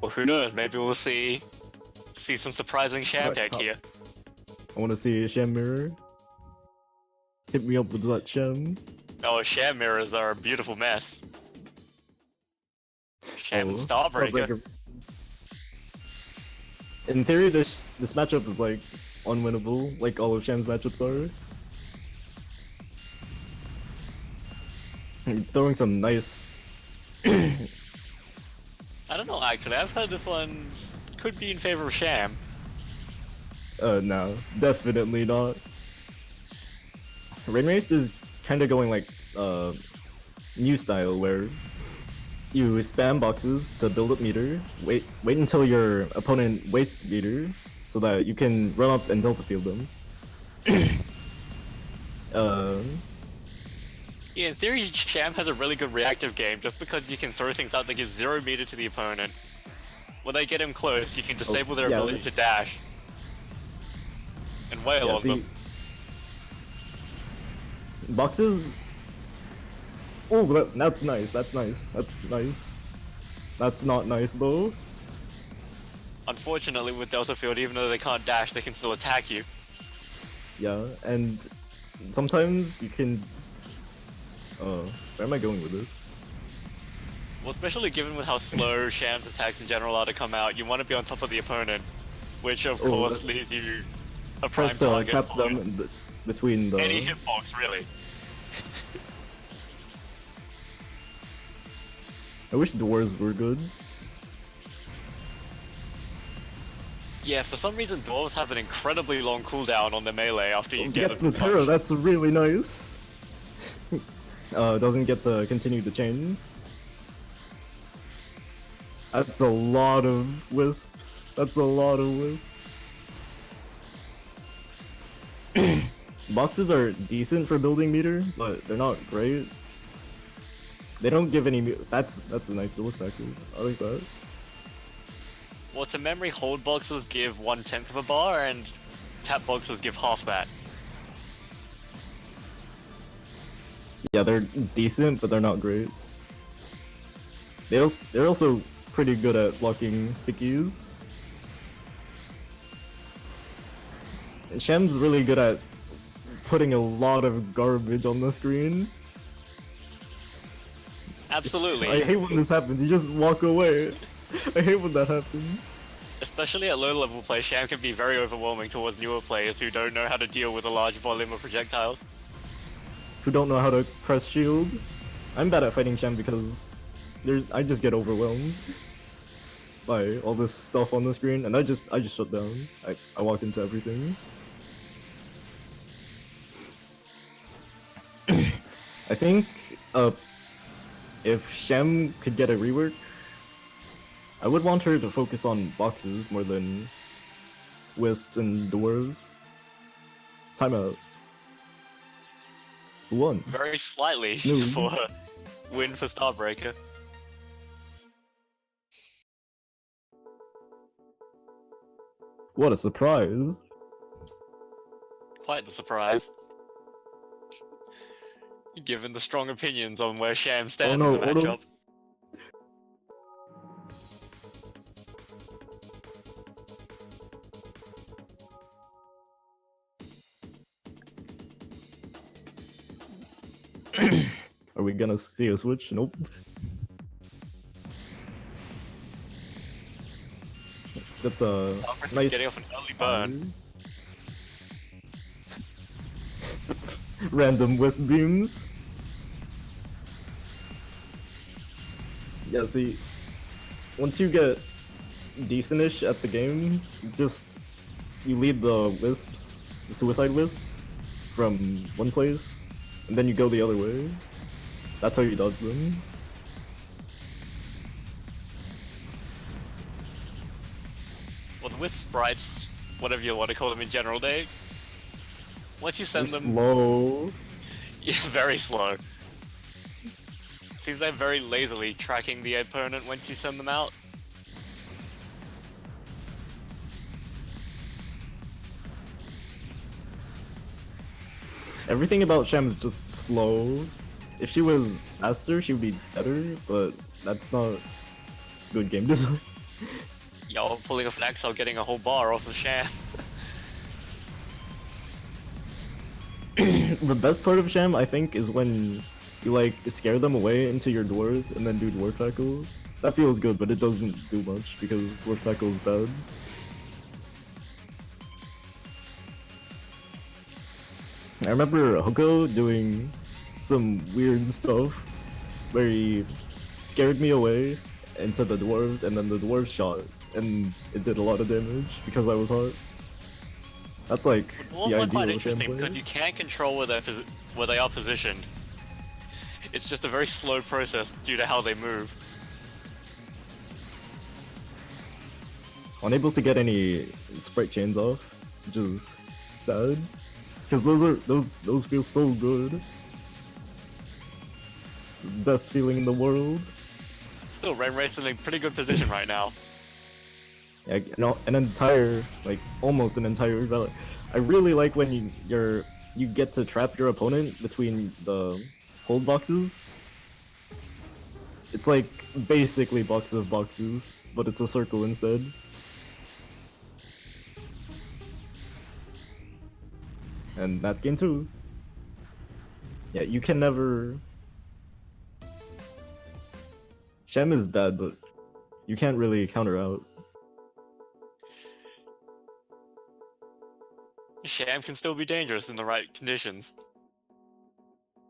Well, who knows? Maybe we'll see some surprising Sham tech here. I want to see a Sham mirror. Hit me up with that Sham. Oh, Sham mirrors are a beautiful mess. Sham and Starbreaker. In theory, this matchup is like unwinnable, like all of Sham's matchups are. Throwing some nice. I don't know, actually. I've heard this one could be in favor of Sham. No, definitely not. Rainraist is kind of going like new style where you spam boxes to build up meter. Wait until your opponent wastes meter so that you can run up and delta field them. Yeah, in theory, Sham has a really good reactive game just because you can throw things out that give 0 meter to the opponent. When they get him close, you can disable their ability to dash. And wail on them. Boxes. Oh, that's nice. That's nice. That's nice. That's not nice though. Unfortunately, with Delta Field, even though they can't dash, they can still attack you. Yeah, and sometimes you can. Where am I going with this? Well, especially given with how slow Sham's attacks in general are to come out, you want to be on top of the opponent, which of course leaves you a prime target trap them between the... any hitbox, really. I wish dwarves were good. Yeah, for some reason dwarves have an incredibly long cooldown on their melee after you get the Terra, that's really nice. Doesn't get to continue the chain. That's a lot of wisps. That's a lot of wisps. Boxes are decent for building meter, but they're not great. They don't give any. That's a nice look factor. I like that. Well, to memory, hold boxes give 1/10 of a bar, and tap boxes give half that. Yeah, they're decent, but they're not great. They're also pretty good at blocking stickies. And Sham's really good at putting a lot of garbage on the screen. Absolutely. I hate when this happens, you just walk away. I hate when that happens. Especially at low level play, Sham can be very overwhelming towards newer players who don't know how to deal with a large volume of projectiles. Who don't know how to press shield. I'm bad at fighting Sham because I just get overwhelmed by all this stuff on the screen, and I just shut down. I walk into everything. I think if Sham could get a rework, I would want her to focus on boxes more than wisps and dwarves. Timeout. Who won? Very slightly for win for Starbreaker. What a surprise! Quite the surprise. Given the strong opinions on where Sham stands in the matchup. Are we gonna see a switch? Nope. That's a nice... Getting off an early burn. Random wisp beams. Yeah, see, once you get decentish at the game, you lead the wisps, the suicide wisps, from one place, and then you go the other way. That's how you dodge them. Well, the wisp sprites, whatever you want to call them in general, once you send them... slow. Yeah, very slow. Seems like very lazily tracking the opponent once you send them out. Everything about Sham is just slow. If she was faster, she would be better, but that's not good game design. Y'all pulling off an Axel, getting a whole bar off of Sham. The best part of Sham, I think, is when you like scare them away into your doors and then do dwarf tackle. That feels good, but it doesn't do much because dwarf tackle is bad. I remember Hoko doing some weird stuff where he scared me away into the dwarves, and then the dwarves shot, and it did a lot of damage because I was hot. That's like Dwarves the are quite ideal interesting Sham because play. you can't control where they are positioned. It's just a very slow process due to how they move. Unable to get any sprite chains off, which is sad. Because those feel so good. Best feeling in the world. Still, Rainraist in a pretty good position right now. Yeah, no, an entire, like almost an entire valley. I really like when you get to trap your opponent between the hold boxes. It's like basically boxes of boxes, but it's a circle instead. And that's game 2. Yeah, you can never... Shem is bad, but you can't really counter out. Sham can still be dangerous in the right conditions.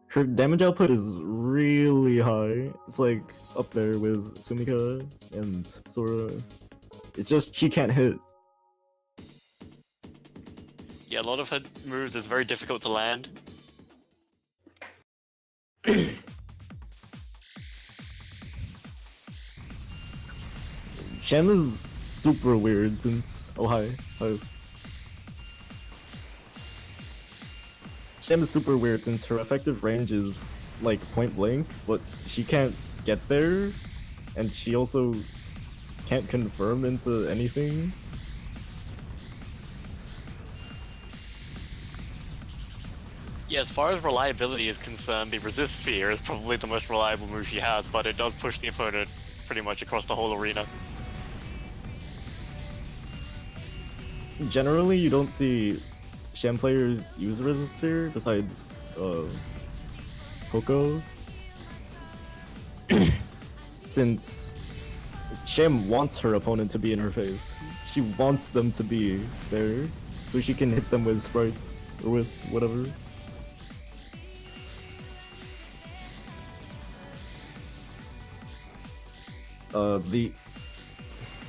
Her damage output is really high. It's like up there with Sumika and Sora. It's just she can't hit. Yeah, a lot of her moves is very difficult to land. Shem is super weird since... Oh, hi. Hi. Shem is super weird since her effective range is like point blank, but she can't get there, and she also can't confirm into anything. Yeah, as far as reliability is concerned, the Resist Sphere is probably the most reliable move she has, but it does push the opponent pretty much across the whole arena. Generally, you don't see Sham players use Resist Sphere besides Hoko. Since Sham wants her opponent to be in her face. She wants them to be there, so she can hit them with sprites or wisps, whatever.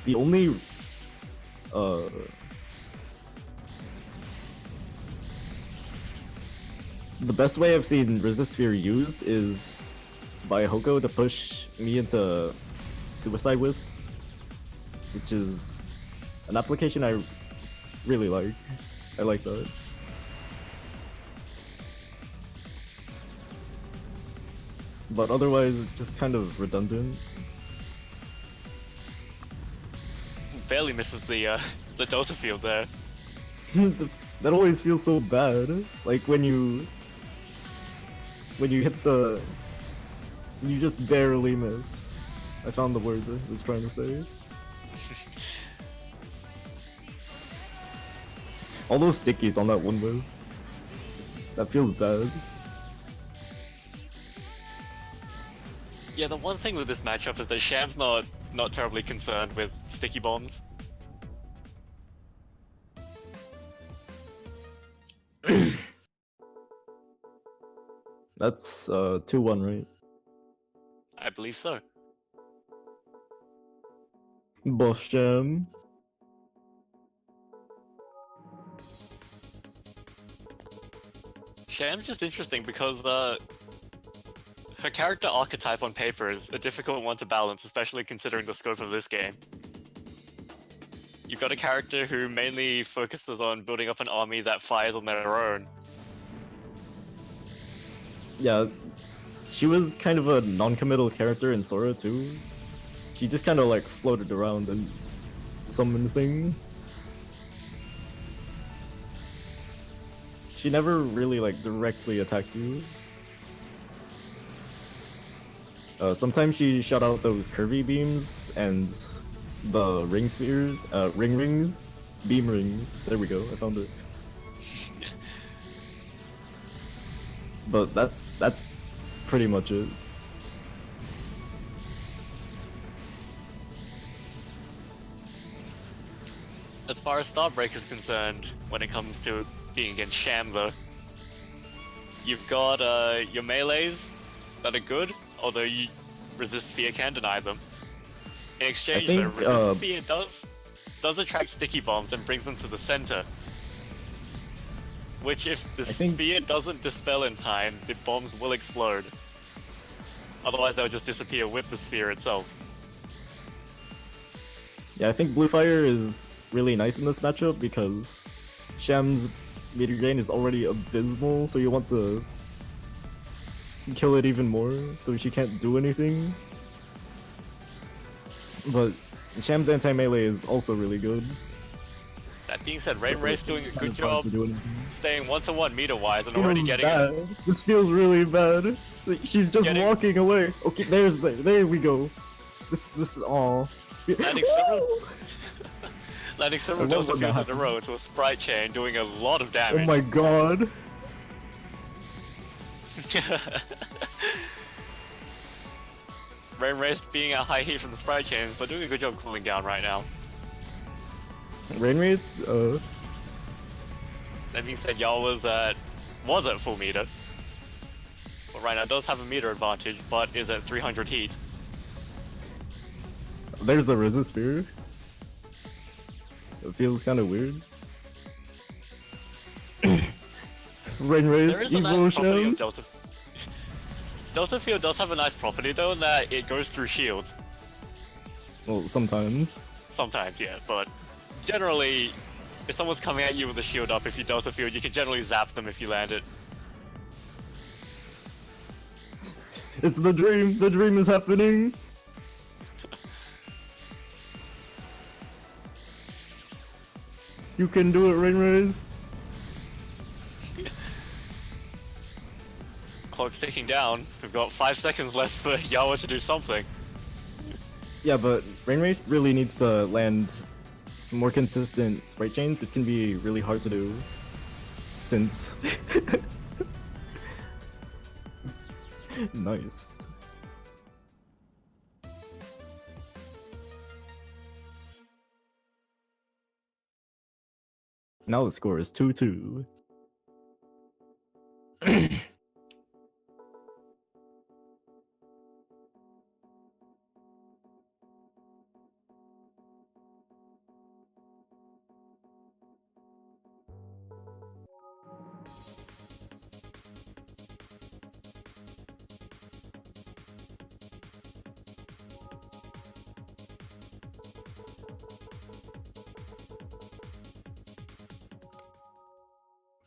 The only the best way I've seen Resist Sphere used is by Hoko to push me into Suicide Wisps, which is an application I really like. I like that. But otherwise, it's just kind of redundant. Barely misses the Delta field there. That always feels so bad. Like when you hit the... You just barely miss. I found the words I was trying to say. All those stickies on that one whiz. That feels bad. Yeah, the one thing with this matchup is that Sham's not terribly concerned with sticky bombs. That's 2-1, right? I believe so. Boss Jam. Sham's just interesting because her character archetype on paper is a difficult one to balance, especially considering the scope of this game. You've got a character who mainly focuses on building up an army that fires on their own. Yeah, she was kind of a non-committal character in Sora too. She just kind of like floated around and summoned things. She never really like directly attacked you. Sometimes she shot out those curvy beams, and the ring spheres, ring rings, beam rings. There we go. I found it. But that's pretty much it. As far as Starbreak is concerned, when it comes to being against Sham though, you've got your melees that are good, although you Resist Sphere can deny them. In exchange though, Resist Sphere does attract sticky bombs and brings them to the center. Which if the sphere doesn't dispel in time, the bombs will explode. Otherwise they'll just disappear with the sphere itself. Yeah, I think Blue Fire is really nice in this matchup because Sham's meter gain is already abysmal, so you want to kill it even more so she can't do anything. But Sham's anti-melee is also really good. That being said, Rainraist doing a good job staying 1-to-1 meter-wise and already getting it. This feels really bad. She's just walking away. Okay, there we go. This is all. Landing several Delta Fields in a row to a Sprite Chain, doing a lot of damage. Oh my god. Rainraist being at high heat from the Sprite Chains, but doing a good job cooling down right now. Rainraist, That being said, y'all was at full meter. But right now does have a meter advantage, but is at 300 heat. There's the Resist Sphere. It feels kind of weird. Rainraist, there is a nice property of Delta. Delta Field does have a nice property though, in that it goes through shields. Well, sometimes. Sometimes, yeah, but generally, if someone's coming at you with a shield up, if you Delta Field, you can generally zap them if you land it. It's the dream! The dream is happening! You can do it, Rainraist! Clock's ticking down. We've got 5 seconds left for Yawa to do something. Yeah, but Rainraist really needs to land more consistent sprite chains, which can be really hard to do. Since... Nice. Now the score is 2-2.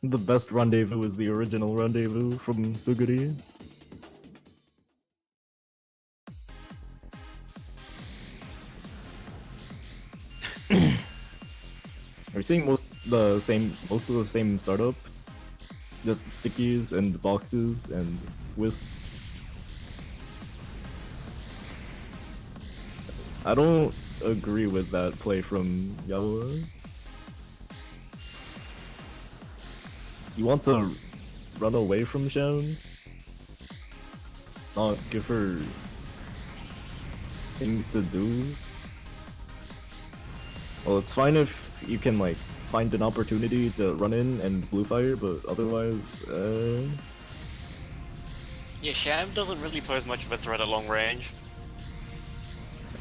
The best rendezvous is the original rendezvous from Suguri. We're seeing most of the same startup. Just stickies and boxes and wisps. I don't agree with that play from Yawa. You want to run away from Sham? Not give her things to do? Well, it's fine if you can like find an opportunity to run in and blue fire, but otherwise, Yeah, Sham doesn't really pose much of a threat at long range.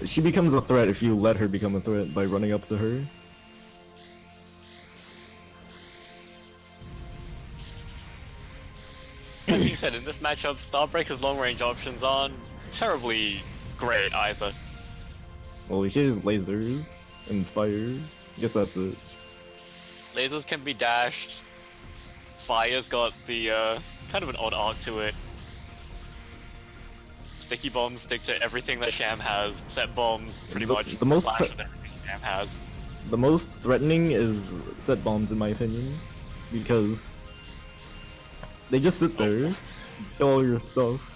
She becomes a threat if you let her become a threat by running up to her. That being said, in this matchup, Starbreaker's long-range options aren't terribly great either. Well, she has lasers and fire. I guess that's it. Lasers can be dashed. Fire's got the kind of an odd arc to it. Sticky bombs stick to everything that Sham has. Set bombs pretty much the most slash with everything Sham has. The most threatening is set bombs, in my opinion, because they just sit there, kill all your stuff.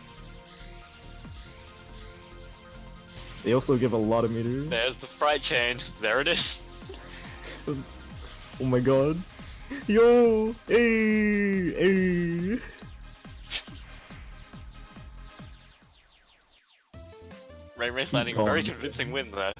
They also give a lot of meter. There's the sprite chain. There it is. Oh my god. Yo! Hey! Hey! Rainraist landing a very convincing win there.